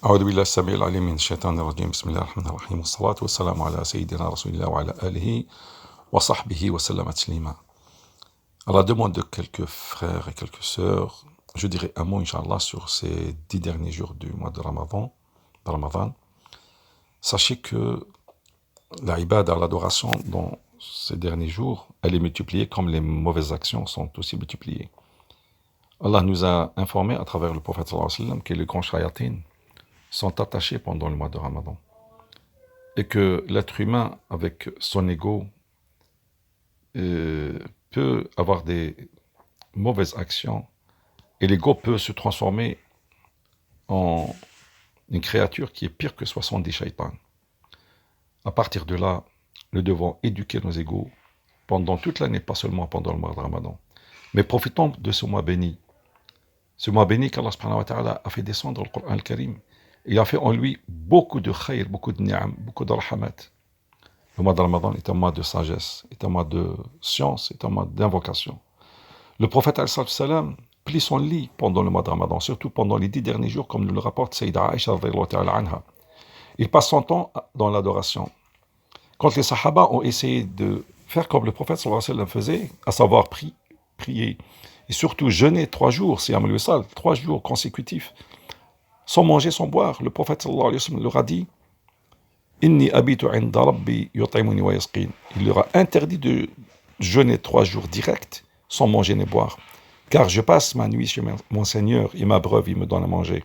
أعوذ بالله السميع العليم من الشيطان الرجيم بسم الله الرحمن الرحيم والصلاة والسلام على سيدنا رسول الله وعلى آله وصحبه وسلم تسليما. À la demande de quelques frères et quelques sœurs, je dirais un mot, Inch'Allah, sur ces 10 derniers jours du mois de Ramadan. Sachez que la ibada, l'adoration dans ces derniers jours, elle est multipliée comme les mauvaises actions sont aussi multipliées. Allah nous a informé à travers le prophète sallallahu alayhi wa sallam que les grands shayatines sont attachés pendant le mois de Ramadan. Et que l'être humain, avec son ego, peut avoir des mauvaises actions. Et l'ego peut se transformer en une créature qui est pire que 70 shaitans. À partir de là, nous devons éduquer nos égos pendant toute l'année, pas seulement pendant le mois de Ramadan. Mais profitons de ce mois béni. Ce mois béni qu'Allah subhanahu wa ta'ala a fait descendre le Coran al-Karim. Il a fait en lui beaucoup de khayr, beaucoup de ni'am, beaucoup de rahmat. Le mois de Ramadan est un mois de sagesse, est un mois de science, est un mois d'invocation. Le prophète al-Salam plie son lit pendant le mois de Ramadan, surtout pendant les 10 derniers jours, comme nous le rapporte Sayyida Aisha radhiyallahu ta'ala anha. Il passe son temps dans l'adoration. Quand les Sahaba ont essayé de faire comme le prophète sallallahu alayhi wa sallam faisait, à savoir prier, et surtout jeûner 3 jours, c'est Amal Wissal, 3 jours consécutifs, sans manger, sans boire, le prophète sallallahu alayhi wa sallam leur a dit Inni abitu inda rabbi yut'imuni wa yasqin. Il leur a interdit de jeûner 3 jours directs, sans manger ni boire. Car je passe ma nuit chez mon Seigneur et ma breuve, il me donne à manger.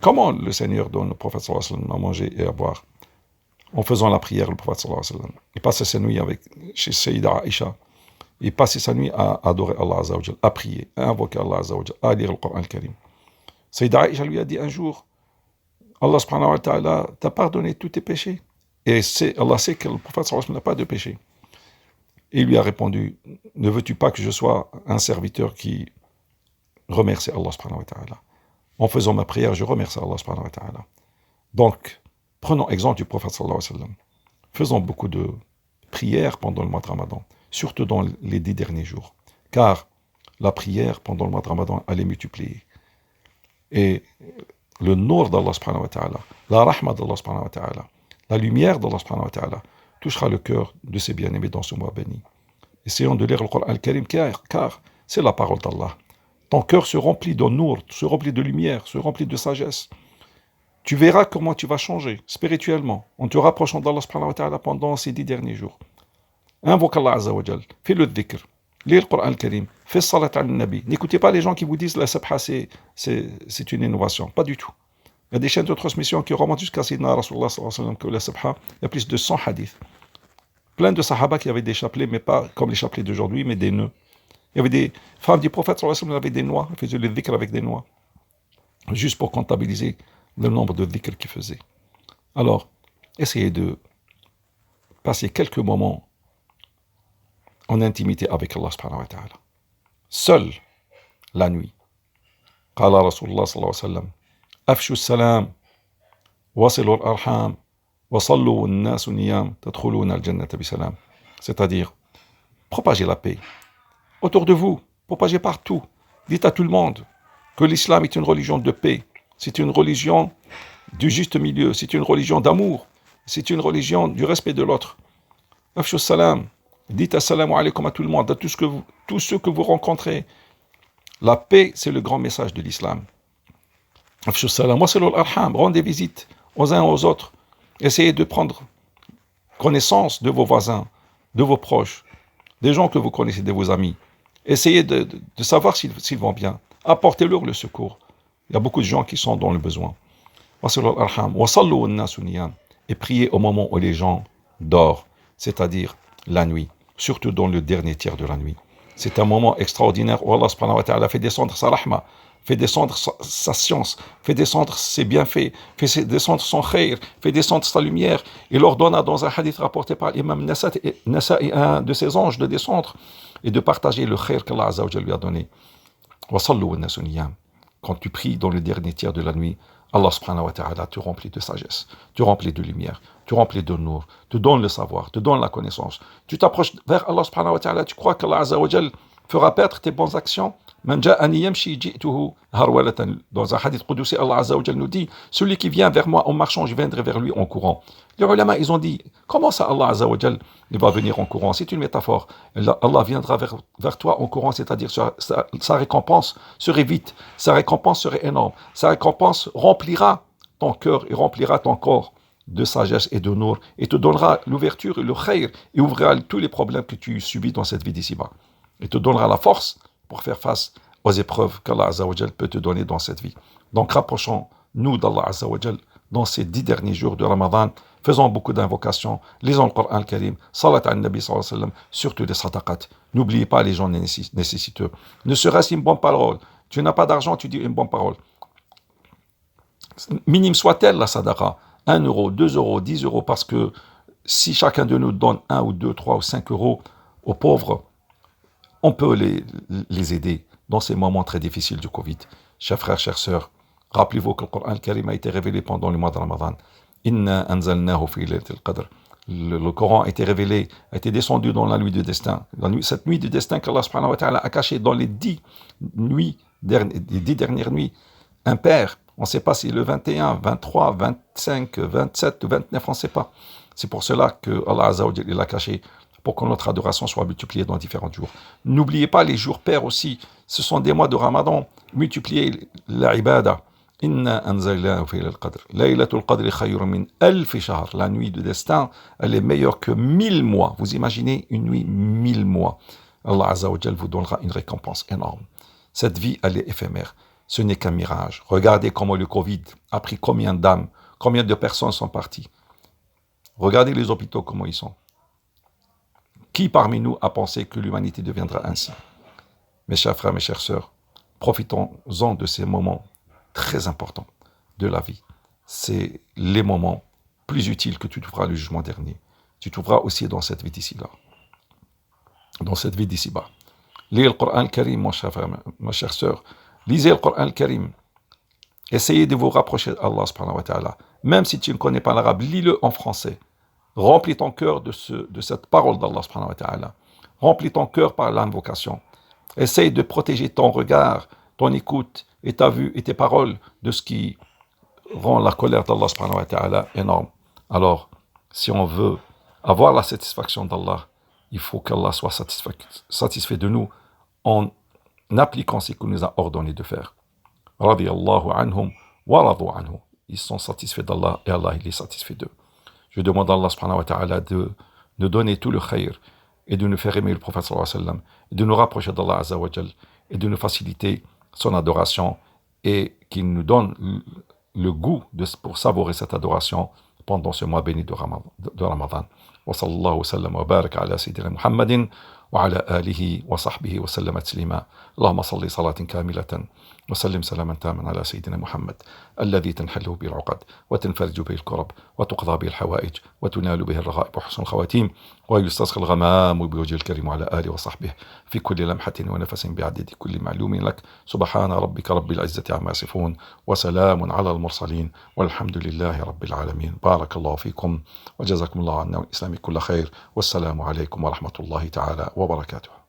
Comment le Seigneur donne au prophète sallallahu alayhi wa sallam à manger et à boire? En faisant la prière, le prophète sallallahu alayhi wa sallam. Il passait sa nuit chez Sayyida Aisha. Il passait sa nuit à adorer Allah Azza wa Jal, à prier, à invoquer Allah Azza wa Jal, à lire le Coran al-Karim. Sayyida Aisha lui a dit un jour, Allah subhanahu wa ta'ala t'a pardonné tous tes péchés. Et Allah sait que le prophète sallallahu alayhi wa sallam n'a pas de péché. Et il lui a répondu, ne veux-tu pas que je sois un serviteur qui remercie Allah subhanahu wa ta'ala? En faisant ma prière, je remercie Allah subhanahu wa ta'ala. Donc, prenons exemple du prophète sallallahu alayhi wa sallam. Faisons beaucoup de prières pendant le mois de Ramadan, surtout dans les 10 derniers jours. Car la prière pendant le mois de Ramadan, elle est multipliée. Et le nour d'Allah subhanahu wa ta'ala, la rahma d'Allah subhanahu wa ta'ala, la lumière d'Allah subhanahu wa ta'ala touchera le cœur de ses bien-aimés dans ce mois béni. Essayons de lire le Coran al-Karim car c'est la parole d'Allah. Ton cœur se remplit de nour, se remplit de lumière, se remplit de sagesse. Tu verras comment tu vas changer spirituellement en te rapprochant d'Allah subhanahu wa ta'ala pendant ces 10 derniers jours. Invoque Allah Azza wa Jal, fais le dhikr, lis le Coran al-Karim, fais salat al-Nabi. N'écoutez pas les gens qui vous disent la sabha c'est une innovation, pas du tout. Il y a des chaînes de transmission qui remontent jusqu'à Sayyidina Rasulullah sallallahu alayhi wa sallam que la sabha, il y a plus de 100 hadiths. Plein de sahaba qui avaient des chapelets, mais pas comme les chapelets d'aujourd'hui, mais des nœuds. Il y avait des femmes du prophète sallallahu alayhi wa sallam qui avaient des noix, elles faisaient le dhikr avec des noix, juste pour comptabiliser le nombre de dhikr qu'ils faisaient. Alors, essayez de passer quelques moments en intimité avec Allah subhanahu wa ta'ala. Seul la nuit. Qala Rasulullah sallallahu alayhi wa sallam Afshu salam, wasilu al-arham, wa sallu an-nasu niyam, tadkhuluna al-jannata bi salam. C'est-à-dire, propagez la paix autour de vous, propagez partout. Dites à tout le monde que l'islam est une religion de paix. C'est une religion du juste milieu. C'est une religion d'amour. C'est une religion du respect de l'autre. Afshu salam. Dites assalamu alaykum à tout le monde, à tous ceux que vous rencontrez. La paix, c'est le grand message de l'islam. Afshu salam. Wasilu al-arham. Rendez visite aux uns aux autres. Essayez de prendre connaissance de vos voisins, de vos proches, des gens que vous connaissez, de vos amis. Essayez de savoir s'ils vont bien. Apportez-leur le secours. Il y a beaucoup de gens qui sont dans le besoin. Et priez au moment où les gens dorment, c'est-à-dire la nuit, surtout dans le dernier tiers de la nuit. C'est un moment extraordinaire où Allah subhanahu wa ta'ala fait descendre sa rahma, fait descendre sa science, fait descendre ses bienfaits, fait descendre son khayr, fait descendre sa lumière. Il ordonna dans un hadith rapporté par l'imam Nasa'i, un de ses anges, de descendre et de partager le khayr qu'Allah Azza wa Jalla lui a donné. Quand tu pries dans le dernier tiers de la nuit, Allah subhanahu wa ta'ala te remplit de sagesse, te remplit de lumière, te remplit de nour, te donne le savoir, te donne la connaissance. Tu t'approches vers Allah subhanahu wa ta'ala, tu crois qu'Allah Azza wa Jal fera perdre tes bonnes actions, من جاءني يمشي جئته هرولة. Dans un hadith qudsi, Allah Azza wa Jal nous dit, celui qui vient vers moi en marchant, je viendrai vers lui en courant. Les ulama, ils ont dit, comment ça Allah Azza wa Jal, il va venir en courant? C'est une métaphore. Allah viendra vers toi en courant, c'est-à-dire sa récompense serait vite, sa récompense serait énorme, sa récompense remplira ton cœur et remplira ton corps de sagesse et de nour, et te donnera l'ouverture et le khayr, et ouvrira tous les problèmes que tu subis dans cette vie d'ici-bas. Et te donnera la force pour faire face aux épreuves qu'Allah Azza wa Jal peut te donner dans cette vie. Donc rapprochons-nous d'Allah Azza wa Jal dans ces 10 derniers jours de Ramadan, faisons beaucoup d'invocations, lisons le Coran al-Karim, salat al-Nabi sallallahu alayhi wa sallam, surtout des sadaqat. N'oubliez pas les gens nécessiteux. Ne serait-ce une bonne parole. Tu n'as pas d'argent, tu dis une bonne parole. Minime soit-elle la sadaqa, 1 euro, 2 euros, 10 euros, parce que si chacun de nous donne 1 ou 2, 3 ou 5 euros aux pauvres, on peut les aider dans ces moments très difficiles du Covid. Chers frères, chères sœurs, rappelez-vous que le Coran al-Karim a été révélé pendant le mois de Ramadan. Inna anzalnahu fi laylatil qadr. Le Coran a été révélé, a été descendu dans la nuit du destin. Cette nuit du destin qu'Allah subhanahu wa ta'ala a caché dans les 10 dernières nuits impaires. On ne sait pas si le 21, 23, 25, 27 ou 29, on ne sait pas. C'est pour cela que Allah Azza wa Jalla l'a caché, pour que notre adoration soit multipliée dans différents jours. N'oubliez pas les jours pairs aussi. Ce sont des mois de Ramadan. Multipliez la ibada. Inna anzalnahu fi laylatil qadr. Laylatul qadri khayrun min alf shahr. La nuit de destin, elle est meilleure que 1000 mois. Vous imaginez une nuit 1000 mois. Allah Azza wa Jalla vous donnera une récompense énorme. Cette vie, elle est éphémère. Ce n'est qu'un mirage. Regardez comment le Covid a pris combien d'âmes, combien de personnes sont parties. Regardez les hôpitaux, comment ils sont. Qui parmi nous a pensé que l'humanité deviendra ainsi? Mes chers frères, mes chères sœurs, profitons-en de ces moments très importants de la vie. C'est les moments plus utiles que tu trouveras le jugement dernier. Tu trouveras aussi dans cette vie d'ici-là. Dans cette vie d'ici-bas. Lisez le Coran al-Karim, mon cher frère, ma chère sœur. Lisez le Coran al-Karim. Essayez de vous rapprocher d'Allah subhanahu wa ta'ala. Même si tu ne connais pas l'arabe, lis-le en français. Remplis ton cœur de cette parole d'Allah subhanahu wa ta'ala. Remplis ton cœur par l'invocation. Essaye de protéger ton regard, ton écoute et ta vue et tes paroles de ce qui rend la colère d'Allah subhanahu wa ta'ala énorme. Alors, si on veut avoir la satisfaction d'Allah, il faut qu'Allah soit satisfait de nous en appliquant ce qu'il nous a ordonné de faire. Radiyallahu anhum wa radu anhu. Ils sont satisfaits d'Allah et Allah il est satisfait d'eux. Je demande à Allah subhanahu wa ta'ala de nous donner tout le khayr et de nous faire aimer le prophète sallallahu alayhi wa sallam et de nous rapprocher d'Allah azza wa jal et de nous faciliter son adoration et qu'il nous donne le goût pour savourer cette adoration pendant ce mois béni de Ramadan. Wa sallallahu wa sallam wa baraka ala sayyidina Muhammadin وعلى آله وصحبه وسلم تسليما اللهم صل صلاة كاملة وسلم سلاما تاما على سيدنا محمد الذي تنحل به العقد وتنفرج به الكرب وتقضى به الحوائج وتنال به الرغائب وحسن الخواتيم ويستسقى الغمام بوجه الكريم وعلى آله وصحبه في كل لمحة ونفس بعدد كل معلوم لك سبحان ربك رب العزة عما يصفون وسلام على المرسلين والحمد لله رب العالمين بارك الله فيكم وجزاكم الله عنا والإسلام كل خير والسلام عليكم ورحمة الله تعالى وبركاته.